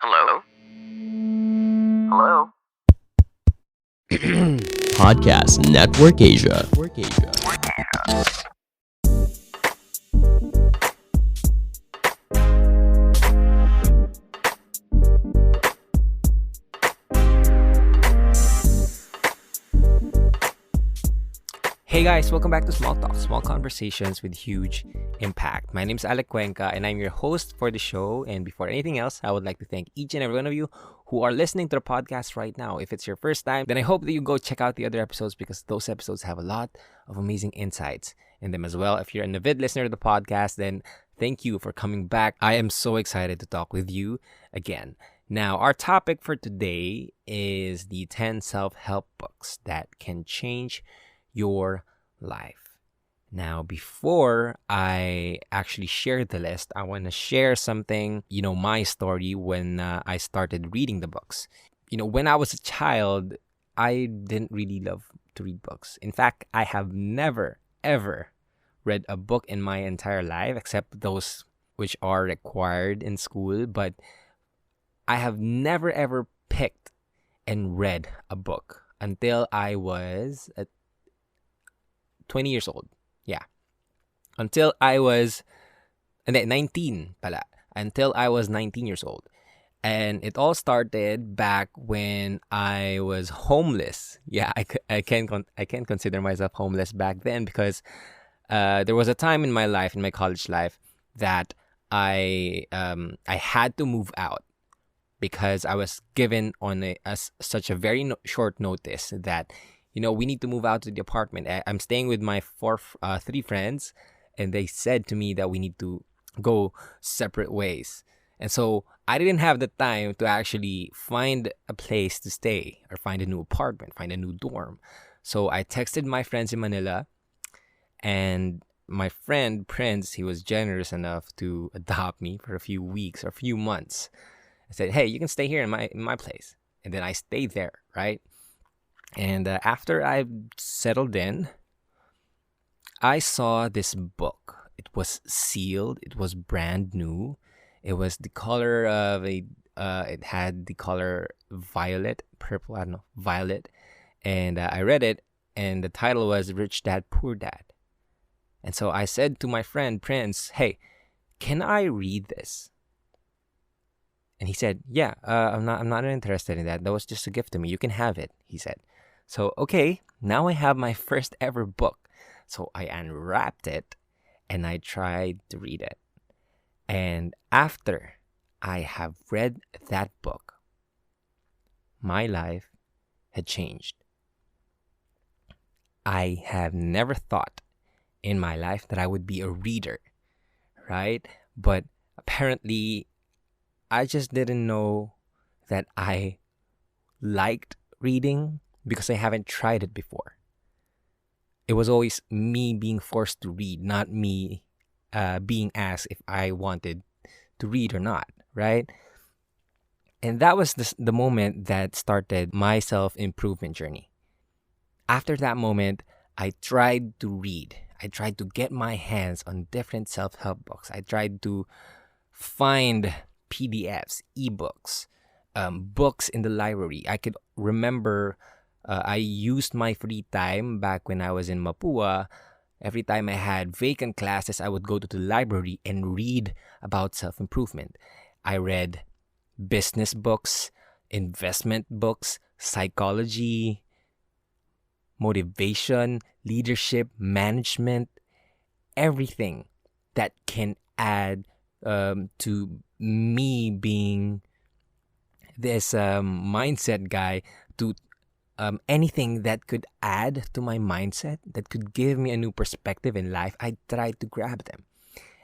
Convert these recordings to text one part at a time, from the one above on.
Hello? Hello? Podcast Network Asia. Hey guys, welcome back to Small Talk, small conversations with huge impact. My name is Alec Cuenca and I'm your host for the show. And before anything else, I would like to thank each and every one of you who are listening to the podcast right now. If it's your first time, then I hope that you go check out the other episodes because those episodes have a lot of amazing insights in them as well. If you're an avid listener to the podcast, then thank you for coming back. I am so excited to talk with you again. Now, our topic for today is the 10 self-help books that can change your life. Now, before I actually share the list, I want to share something, my story when I started reading the books. When I was a child, I didn't really love to read books. In fact, I have never, ever read a book in my entire life except those which are required in school. But I have never, ever picked and read a book until I was 20 years old. Yeah. Until I was 19 pala. Until I was 19 years old. And it all started back when I was homeless. Yeah, I can consider myself homeless back then because there was a time in my life, in my college life, that I had to move out because I was given on such a very short notice that we need to move out to the apartment. I'm staying with my three friends, and they said to me that we need to go separate ways. And so I didn't have the time to actually find a place to stay or find a new apartment, find a new dorm. So I texted my friends in Manila, and my friend Prince, he was generous enough to adopt me for a few weeks or a few months. I said, "Hey, you can stay here in my place." And then I stayed there, right? And after I settled in, I saw this book. It was sealed. It was brand new. It was the color of it had the color violet, purple, I don't know, violet. And I read it, and the title was Rich Dad, Poor Dad. And so I said to my friend Prince, "Hey, can I read this?" And he said, "Yeah, I'm not interested in that. That was just a gift to me. You can have it," he said. So, okay, now I have my first ever book. So I unwrapped it and I tried to read it. And after I have read that book, my life had changed. I have never thought in my life that I would be a reader, right? But apparently, I just didn't know that I liked reading because I haven't tried it before. It was always me being forced to read, not me being asked if I wanted to read or not, right? And that was the moment that started my self-improvement journey. After that moment, I tried to read. I tried to get my hands on different self-help books. I tried to find PDFs, ebooks, books in the library. I could remember I used my free time back when I was in Mapua. Every time I had vacant classes, I would go to the library and read about self-improvement. I read business books, investment books, psychology, motivation, leadership, management, everything that can add to me being this mindset guy, to anything that could add to my mindset, that could give me a new perspective in life. I tried to grab them.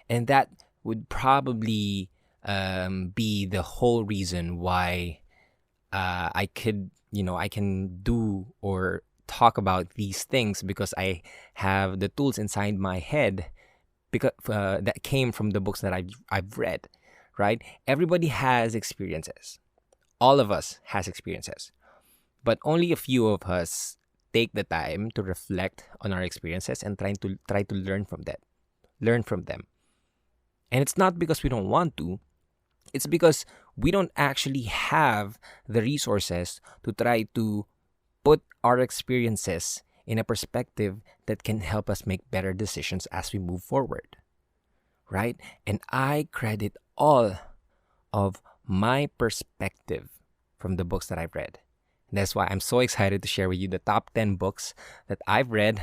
And that would probably be the whole reason why I can do or talk about these things, because I have the tools inside my head because that came from the books that I've read, right? Everybody has experiences. All of us has experiences. But only a few of us take the time to reflect on our experiences and try to learn from them. And it's not because we don't want to. It's because we don't actually have the resources to try to put our experiences in a perspective that can help us make better decisions as we move forward, right? And I credit all of my perspective from the books that I've read. And that's why I'm so excited to share with you the top 10 books that I've read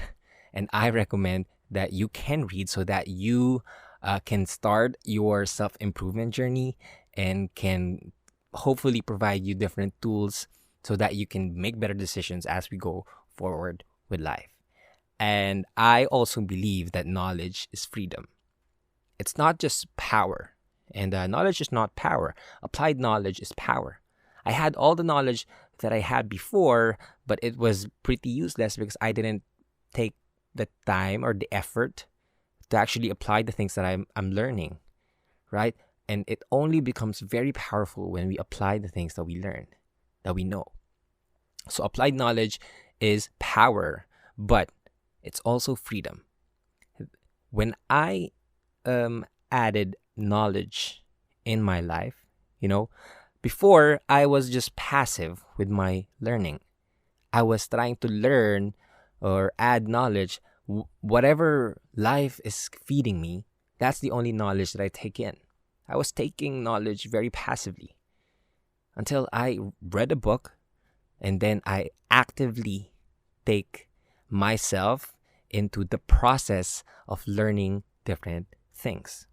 and I recommend that you can read so that you can start your self-improvement journey and can hopefully provide you different tools so that you can make better decisions as we go forward with life. And I also believe that knowledge is freedom. It's not just power. And knowledge is not power. Applied knowledge is power. I had all the knowledge that I had before, but it was pretty useless because I didn't take the time or the effort to actually apply the things that I'm learning, right? And it only becomes very powerful when we apply the things that we learn, that we know. So applied knowledge is power, but it's also freedom. When I added knowledge in my life, before I was just passive with my learning. I was trying to learn or add knowledge. Whatever life is feeding me, that's the only knowledge that I take in. I was taking knowledge very passively until I read a book, and then I actively take myself into the process of learning different things.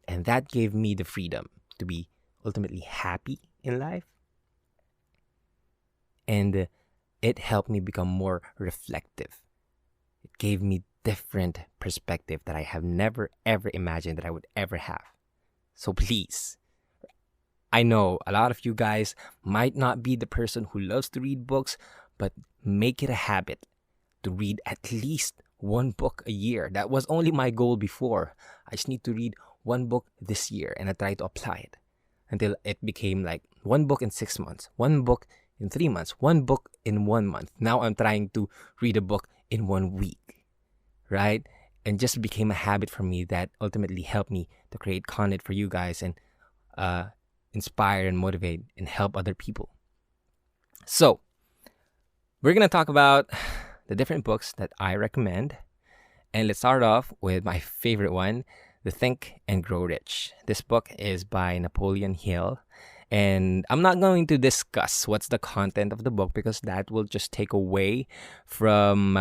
And that gave me the freedom to be ultimately happy in life. And it helped me become more reflective. It gave me different perspective that I have never ever imagined that I would ever have. So please, I know a lot of you guys might not be the person who loves to read books, but make it a habit to read at least one book a year. That was only my goal before. I just need to read one book this year, and I try to apply it until it became like one book in 6 months, one book in 3 months, one book in 1 month. Now I'm trying to read a book in 1 week, right? And just became a habit for me that ultimately helped me to create content for you guys and inspire and motivate and help other people. So we're going to talk about the different books that I recommend. And let's start off with my favorite one, The Think and Grow Rich. This book is by Napoleon Hill. And I'm not going to discuss what's the content of the book because that will just take away from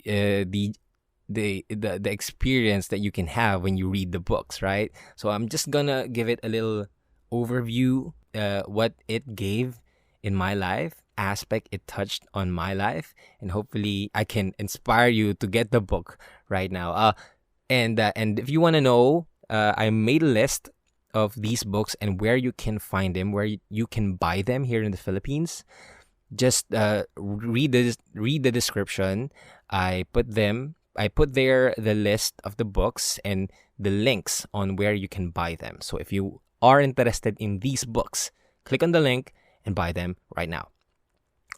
the experience that you can have when you read the books, right? So I'm just gonna give it a little overview, what it gave in my life, aspect it touched on my life, and hopefully I can inspire you to get the book right now. And if you want to know, I made a list of these books and where you can find them, where you can buy them here in the Philippines. Just read the description. I put there the list of the books and the links on where you can buy them. So if you are interested in these books, click on the link and buy them right now.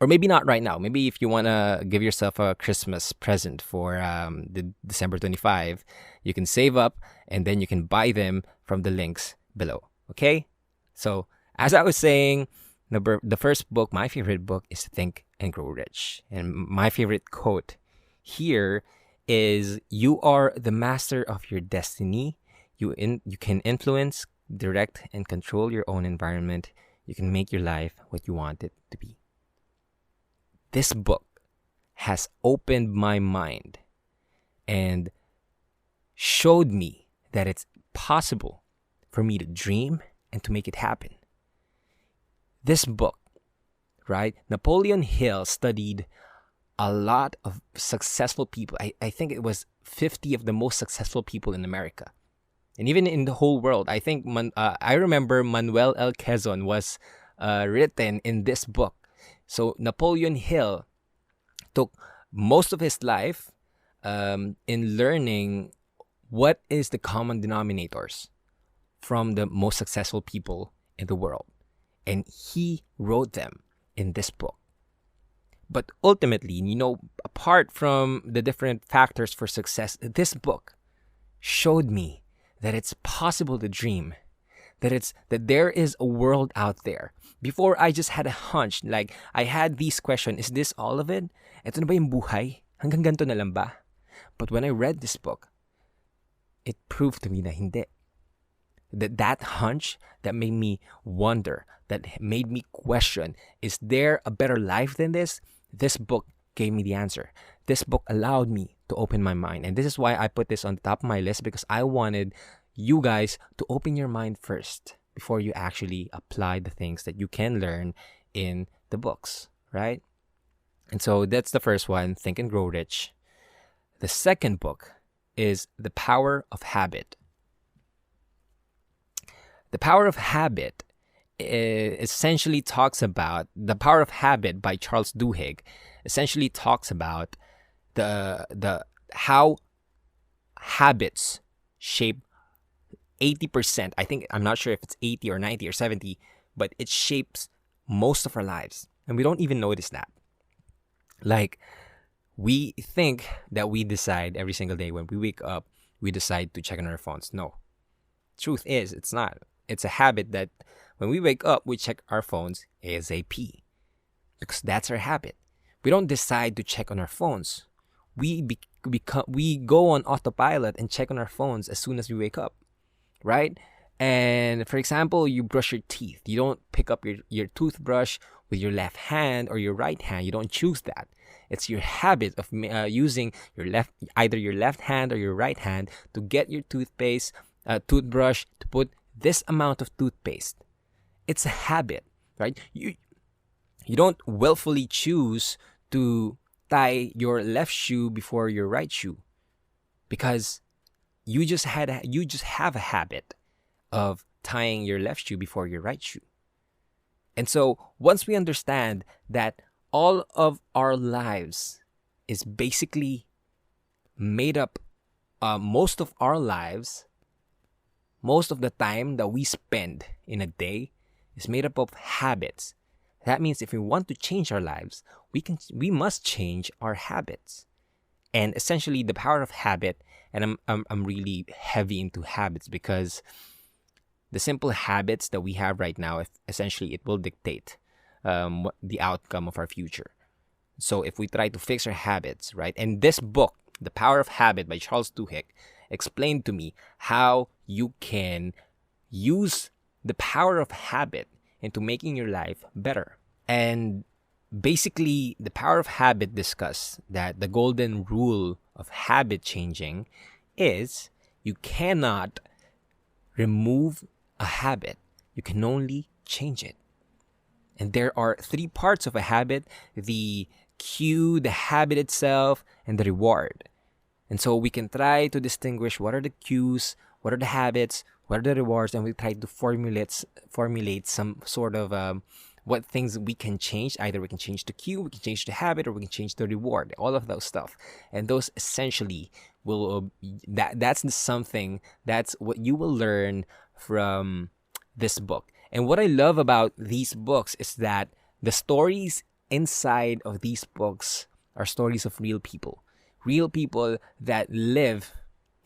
Or maybe not right now. Maybe if you want to give yourself a Christmas present for the December 25, you can save up and then you can buy them from the links below. Okay? So as I was saying, the first book, my favorite book, is Think and Grow Rich. And my favorite quote here is, "You are the master of your destiny. You can influence, direct, and control your own environment. You can make your life what you want it to be." This book has opened my mind and showed me that it's possible for me to dream and to make it happen. This book, right? Napoleon Hill studied a lot of successful people. I think it was 50 of the most successful people in America. And even in the whole world. I think I remember Manuel L. Quezon was written in this book. So Napoleon Hill took most of his life in learning what is the common denominators from the most successful people in the world. And he wrote them in this book. But ultimately, apart from the different factors for success, this book showed me that it's possible to dream, that there is a world out there. Before, I just had a hunch. Like, I had this question, is this all of it? Ito na ba yung buhay? Hanggang ganito na lang ba? But when I read this book, it proved to me na hindi. That hunch that made me wonder, that made me question, is there a better life than this? This book gave me the answer. This book allowed me to open my mind. And this is why I put this on the top of my list, because I wanted you guys to open your mind first before you actually apply the things that you can learn in the books, right? And so that's the first one, Think and Grow Rich. The second book is The Power of Habit. The Power of Habit essentially talks about The Power of Habit by Charles Duhigg. Essentially talks about the how habits shape 80%. I think, I'm not sure if it's 80 or 90 or 70, but it shapes most of our lives, and we don't even notice that. Like, we think that we decide every single day when we wake up, we decide to check on our phones. No. Truth is, it's not. It's a habit that when we wake up, we check our phones ASAP, because that's our habit. We don't decide to check on our phones. We go on autopilot and check on our phones as soon as we wake up, right? And for example, you brush your teeth. You don't pick up your toothbrush with your left hand or your right hand. You don't choose that. It's your habit of using either your left hand or your right hand to get your toothbrush, to put this amount of toothpaste. It's a habit, right? You don't willfully choose to tie your left shoe before your right shoe, because you just have a habit of tying your left shoe before your right shoe. And so once we understand that all of our lives is basically made up, most of our lives, most of the time that we spend in a day is made up of habits. That means if we want to change our lives, we must change our habits. And essentially, the power of habit, and I'm really heavy into habits, because the simple habits that we have right now, essentially, it will dictate the outcome of our future. So if we try to fix our habits, right? And this book, The Power of Habit by Charles Duhigg, explained to me how you can use the power of habit into making your life better. And basically, The Power of Habit discussed that the golden rule of habit changing is you cannot remove a habit. You can only change it. And there are three parts of a habit: the cue, the habit itself, and the reward. And so we can try to distinguish what are the cues, what are the habits, what are the rewards, and we try to formulate some sort of what things we can change. Either we can change the cue, we can change the habit, or we can change the reward. All of those stuff, and those essentially will that's what you will learn from this book. And what I love about these books is that the stories inside of these books are stories of real people that live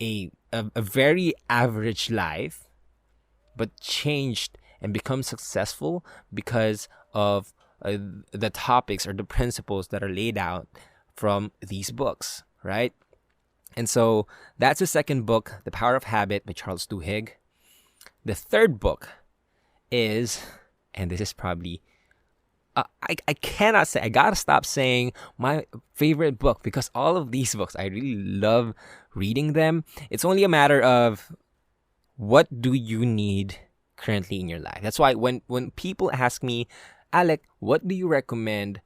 a very average life, but changed and become successful because of the topics or the principles that are laid out from these books, right? And so that's the second book, The Power of Habit by Charles Duhigg. The third book is, and this is probably, I cannot say, I gotta stop saying my favorite book, because all of these books, I really love reading them. It's only a matter of what do you need currently in your life. That's why when people ask me, Alec, what do you recommend?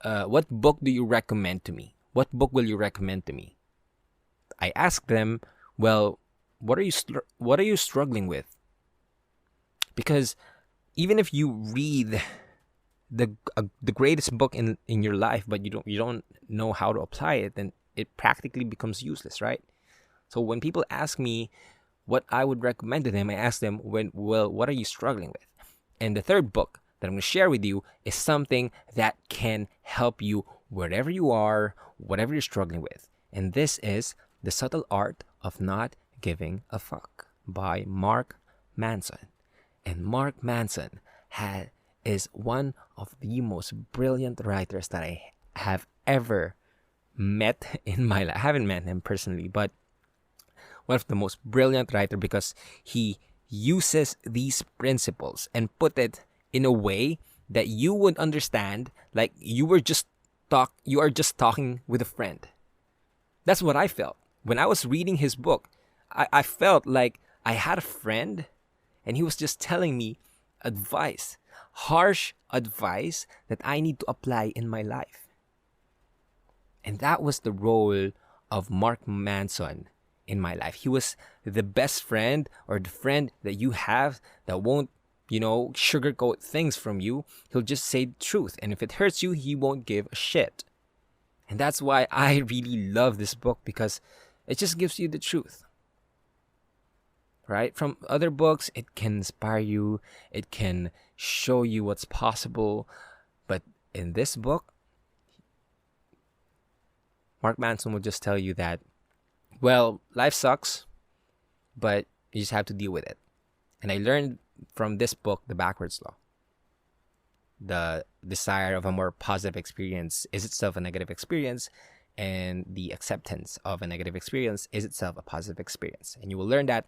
What book do you recommend to me? What book will you recommend to me? I ask them, well, what are you struggling with? Because even if you read the greatest book in your life, but you don't know how to apply it, then it practically becomes useless, right? So when people ask me what I would recommend to them, I ask them, what are you struggling with? And the third book that I'm going to share with you is something that can help you wherever you are, whatever you're struggling with. And this is The Subtle Art of Not Giving a Fuck by Mark Manson. And Mark Manson is one of the most brilliant writers that I have ever met in my life. I haven't met him personally, but one of the most brilliant writer because he uses these principles and put it in a way that you would understand like you are just talking with a friend. That's what I felt. When I was reading his book, I felt like I had a friend and he was just telling me advice, harsh advice that I need to apply in my life. And that was the role of Mark Manson in my life. He was the best friend or the friend that you have that won't, sugarcoat things from you. He'll just say the truth. And if it hurts you, he won't give a shit. And that's why I really love this book because it just gives you the truth. Right? From other books, it can inspire you. It can show you what's possible. But in this book, Mark Manson will just tell you that, well, life sucks, but you just have to deal with it. And I learned from this book, The Backwards Law. The desire of a more positive experience is itself a negative experience, and the acceptance of a negative experience is itself a positive experience. And you will learn that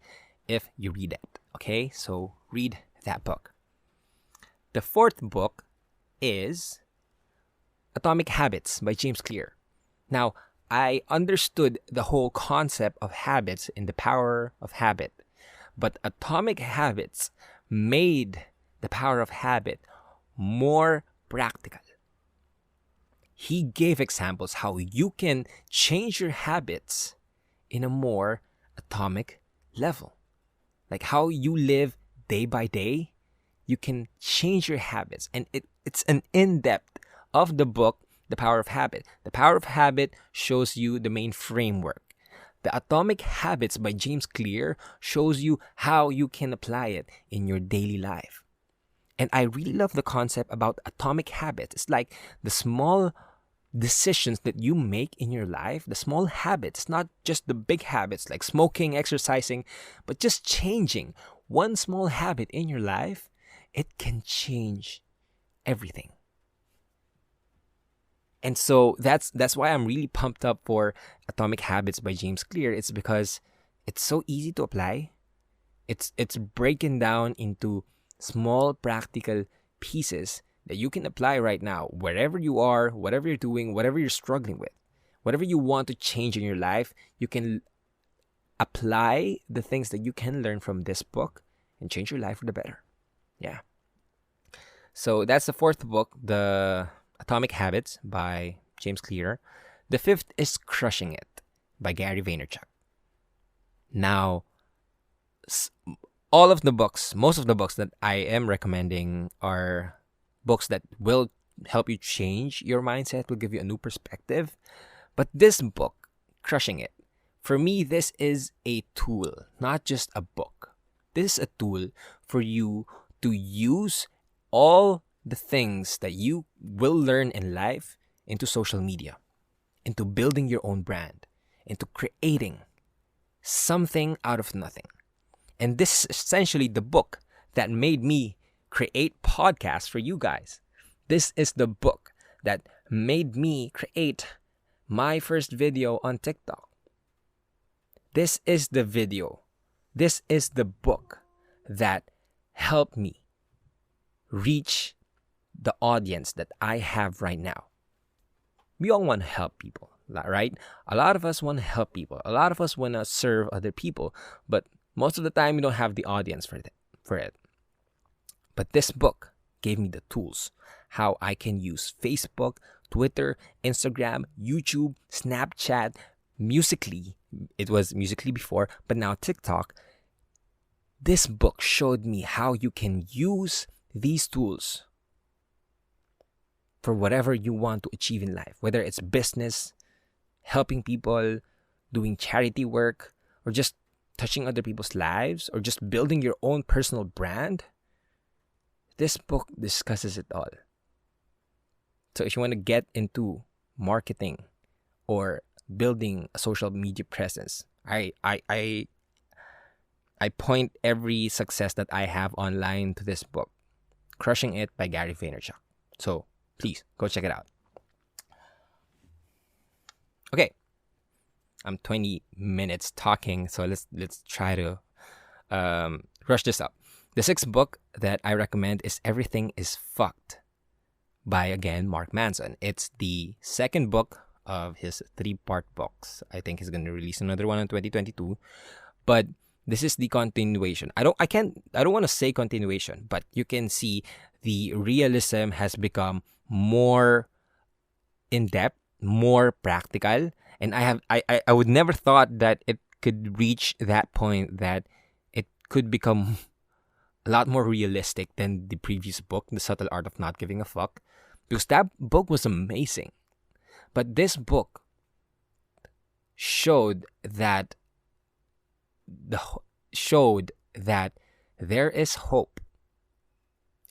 if you read it. Okay? So read that book. The fourth book is Atomic Habits by James Clear. Now, I understood the whole concept of habits in The Power of Habit, but Atomic Habits made The Power of Habit more practical. He gave examples how you can change your habits in a more atomic level. Like how you live day by day, you can change your habits. And it's an in-depth of the book, The Power of Habit. The Power of Habit shows you the main framework. The Atomic Habits by James Clear shows you how you can apply it in your daily life. And I really love the concept about atomic habits. It's like the small decisions that you make in your life, the small habits, not just the big habits like smoking, exercising, but just changing one small habit in your life, it can change everything. And so that's why I'm really pumped up for Atomic Habits by James Clear. It's because it's so easy to apply. It's breaking down into small practical pieces that you can apply right now, wherever you are, whatever you're doing, whatever you're struggling with, whatever you want to change in your life, you can apply the things that you can learn from this book and change your life for the better. Yeah. So that's the fourth book, the Atomic Habits by James Clear. The fifth is Crushing It by Gary Vaynerchuk. Now, most of the books that I am recommending are books that will help you change your mindset, will give you a new perspective. But this book, Crushing It, for me, this is a tool, not just a book. This is a tool for you to use all the things that you will learn in life into social media, into building your own brand, into creating something out of nothing. And this is essentially the book that made me create podcasts for you guys. This is the book that made me create my first video on TikTok. This is the video. This is the book that helped me reach the audience that I have right now. We all want to help people, right? A lot of us want to help people. A lot of us want to serve other people, but most of the time we don't have the audience for it. But this book gave me the tools, how I can use Facebook, Twitter, Instagram, YouTube, Snapchat, Musical.ly. It was Musical.ly before, but now TikTok. This book showed me how you can use these tools for whatever you want to achieve in life, whether it's business, helping people, doing charity work, or just touching other people's lives, or just building your own personal brand. This book discusses it all. So if you want to get into marketing or building a social media presence, I I point every success that I have online to this book, Crushing It by Gary Vaynerchuk. So please go check it out. Okay, I'm 20 minutes talking, so let's try to rush this up. The sixth book that I recommend is Everything is Fucked by, again, Mark Manson. It's the second book of his 3-part books. I think he's going to release another one in 2022, but this is the continuation. I don't want to say continuation, but you can see the realism has become more in depth, more practical, and I would never thought that it could reach that point, that it could become a lot more realistic than the previous book, The Subtle Art of Not Giving a Fuck, because that book was amazing. But this book showed that there is hope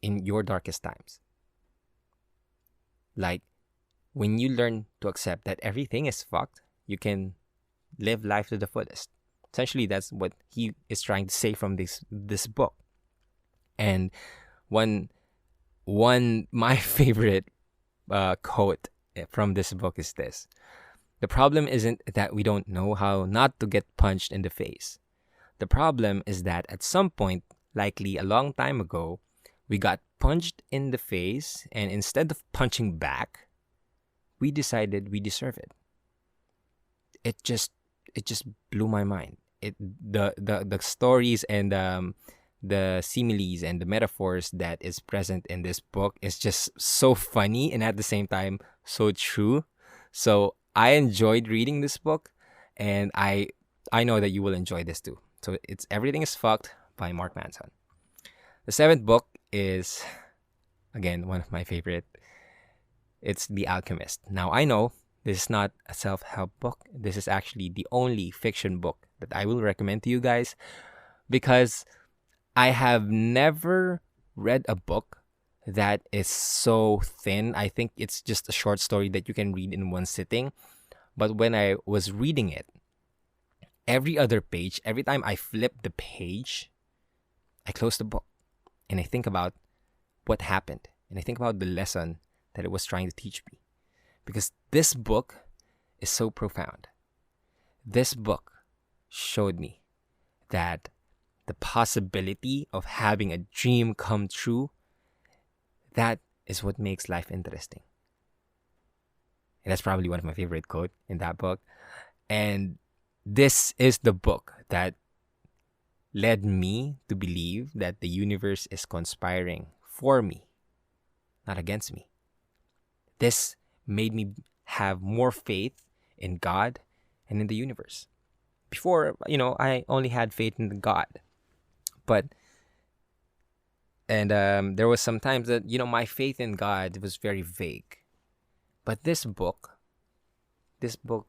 in your darkest times. Like, when you learn to accept that everything is fucked, you can live life to the fullest. Essentially, that's what he is trying to say from this book. And my favorite quote from this book is this: the problem isn't that we don't know how not to get punched in the face. The problem is that at some point, likely a long time ago, we got punched in the face, and instead of punching back, we decided we deserve it. It just blew my mind. The stories and the similes and the metaphors that is present in this book is just so funny and at the same time so true. So I enjoyed reading this book, and I know that you will enjoy this too. So it's Everything is Fucked by Mark Manson. The 7th book is, again, one of my favorite. It's The Alchemist. Now, I know this is not a self-help book. This is actually the only fiction book that I will recommend to you guys, because I have never read a book that is so thin. I think it's just a short story that you can read in one sitting. But when I was reading it, every other page, every time I flip the page, I close the book and I think about what happened. And I think about the lesson that it was trying to teach me. Because this book is so profound. This book showed me that the possibility of having a dream come true, that is what makes life interesting. And that's probably one of my favorite quotes in that book. And this is the book that led me to believe that the universe is conspiring for me, not against me. This made me have more faith in God and in the universe. Before, I only had faith in God. There was some times that, my faith in God was very vague. But this book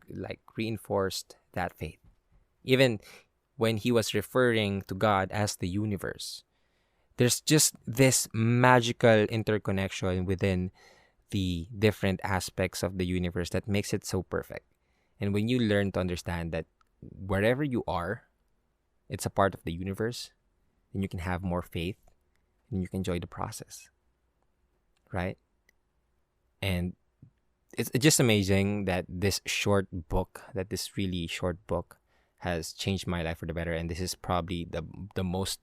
like reinforced that faith. Even when he was referring to God as the universe, there's just this magical interconnection within the different aspects of the universe that makes it so perfect. And when you learn to understand that wherever you are, it's a part of the universe, then you can have more faith and you can enjoy the process, right? And it's just amazing that this really short book has changed my life for the better. And this is probably the most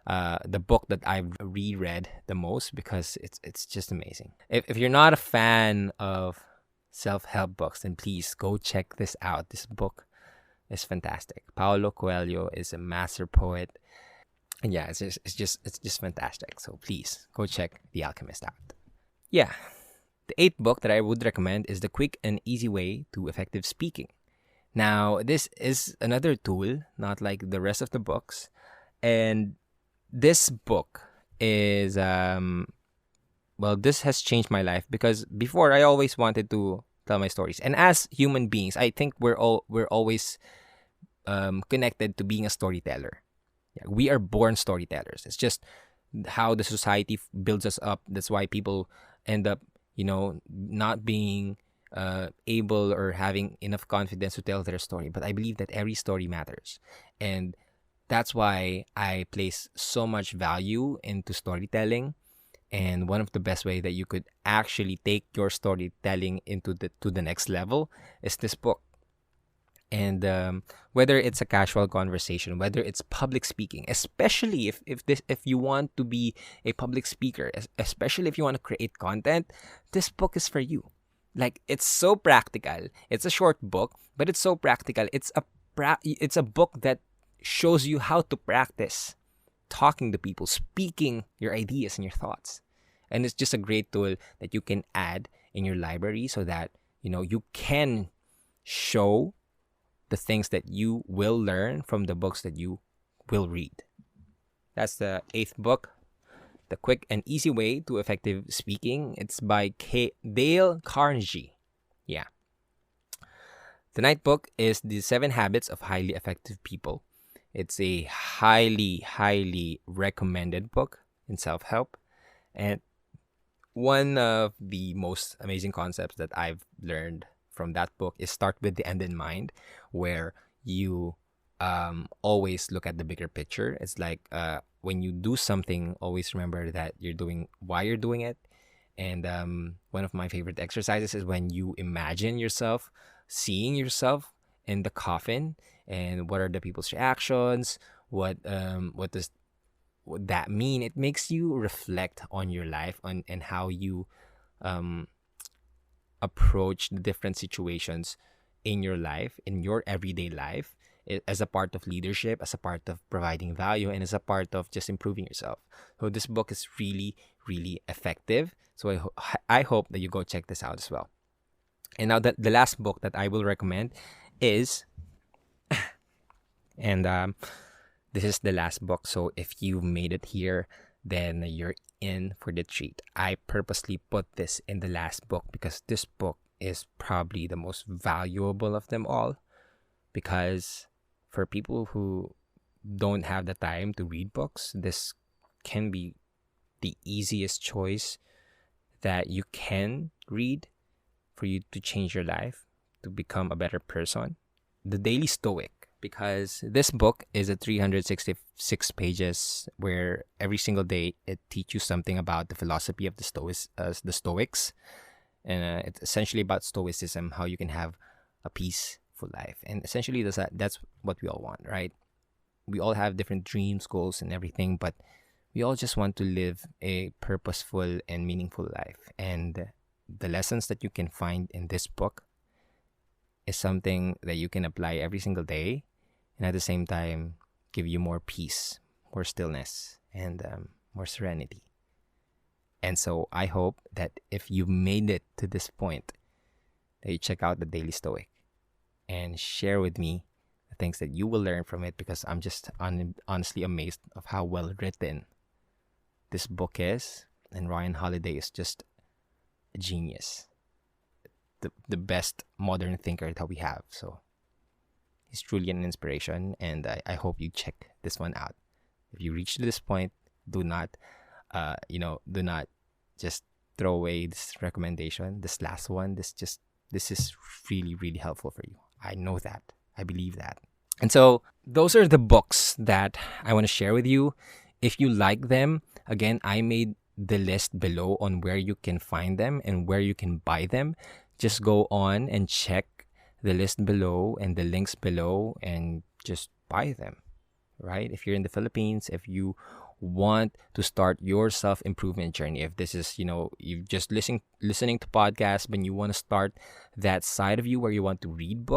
the book that I've reread the most, because it's just amazing. If you're not a fan of self-help books, then please go check this out. This book is fantastic. Paulo Coelho is a master poet, and yeah, it's just fantastic. So please go check The Alchemist out. Yeah, the 8th book that I would recommend is The Quick and Easy Way to Effective Speaking. Now, this is another tool, not like the rest of the books, and this book is this has changed my life, because before I always wanted to tell my stories, and as human beings, I think we're always connected to being a storyteller. Yeah, we are born storytellers. It's just how the society builds us up. That's why people end up, not being able or having enough confidence to tell their story. But I believe that every story matters, and That's why I place so much value into storytelling. And one of the best way that you could actually take your storytelling into the next level is this book. And whether it's a casual conversation, whether it's public speaking, especially if you want to be a public speaker, especially if you want to create content, this book is for you. Like, it's so practical. It's a short book, but it's so practical. It's a book that shows you how to practice talking to people, speaking your ideas and your thoughts. And it's just a great tool that you can add in your library so that you can show the things that you will learn from the books that you will read. That's the 8th book, The Quick and Easy Way to Effective Speaking. It's by Dale Carnegie. Yeah. The 9th book is The 7 Habits of Highly Effective People. It's a highly, highly recommended book in self-help. And one of the most amazing concepts that I've learned from that book is start with the end in mind, where you always look at the bigger picture. It's like when you do something, always remember that why you're doing it. And one of my favorite exercises is when you imagine yourself, seeing yourself in the coffin, and what are the people's reactions, what does that mean. It makes you reflect on your life and how you approach the different situations in your life, in your everyday life, as a part of leadership, as a part of providing value, and as a part of just improving yourself. So this book is really, really effective. So I hope that you go check this out as well. And now the last book that I will recommend is, and this is the last book. So if you made it here, then you're in for the treat. I purposely put this in the last book because this book is probably the most valuable of them all. Because for people who don't have the time to read books, this can be the easiest choice that you can read for you to change your life, to become a better person. The Daily Stoic. Because this book is a 366 pages where every single day it teaches you something about the philosophy of the Stoics. And it's essentially about Stoicism, how you can have a peaceful life. And essentially that's what we all want, right? We all have different dreams, goals, and everything, but we all just want to live a purposeful and meaningful life. And the lessons that you can find in this book is something that you can apply every single day, and at the same time give you more peace, more stillness, and more serenity. And so I hope that if you made it to this point, that you check out the Daily Stoic and share with me the things that you will learn from it, because I'm just honestly amazed of how well written this book is. And Ryan Holiday is just a genius, the best modern thinker that we have. So he's truly an inspiration, and I hope you check this one out. If you reach to this point, do not just throw away this recommendation, this last one. This is really, really helpful for you. I know that. I believe that. And so those are the books that I want to share with you. If you like them, again, I made the list below on where you can find them and where you can buy them. Just go on and check the list below and the links below and just buy them, right? If you're in the Philippines, if you want to start your self-improvement journey, if this is, you've just listening to podcasts, but you want to start that side of you where you want to read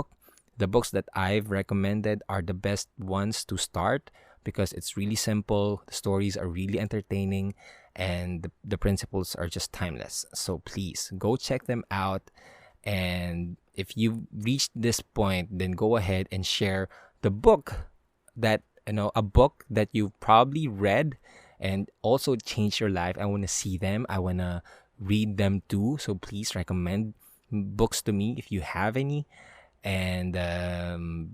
the books that I've recommended are the best ones to start, because it's really simple, the stories are really entertaining, and the principles are just timeless. So please go check them out. And if you've reached this point, then go ahead and share the book that, a book that you've probably read and also changed your life. I want to see them. I want to read them too. So please recommend books to me if you have any. And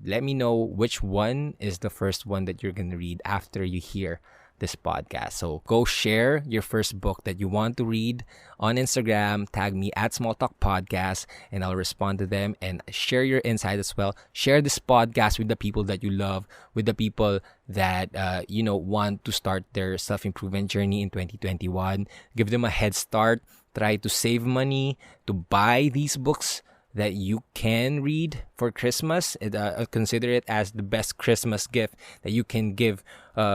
let me know which one is the first one that you're going to read after you hear this podcast. So go share your first book that you want to read on Instagram. Tag me at Small Talk Podcast, and I'll respond to them, and share your insight as well. Share this podcast with the people that you love, with the people that want to start their self-improvement journey in 2021. Give them a head start. Try to save money to buy these books that you can read for Christmas. Consider it as the best Christmas gift that you can give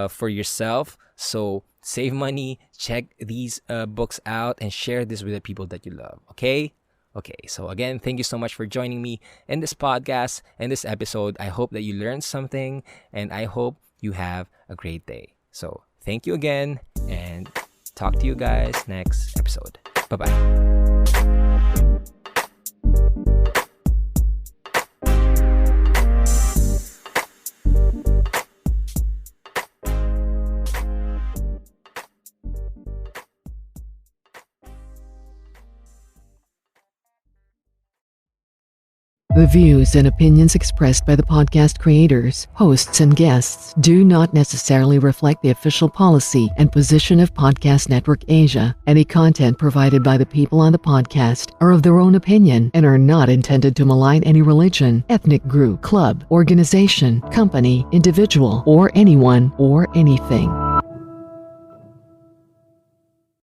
for yourself. So save money, check these books out, and share this with the people that you love. Okay, so again, thank you so much for joining me in this podcast and this episode. I hope that you learned something, and I hope you have a great day. So thank you again, and talk to you guys next episode. Bye-bye. The views and opinions expressed by the podcast creators, hosts, and guests do not necessarily reflect the official policy and position of Podcast Network Asia. Any content provided by the people on the podcast are of their own opinion and are not intended to malign any religion, ethnic group, club, organization, company, individual, or anyone or anything.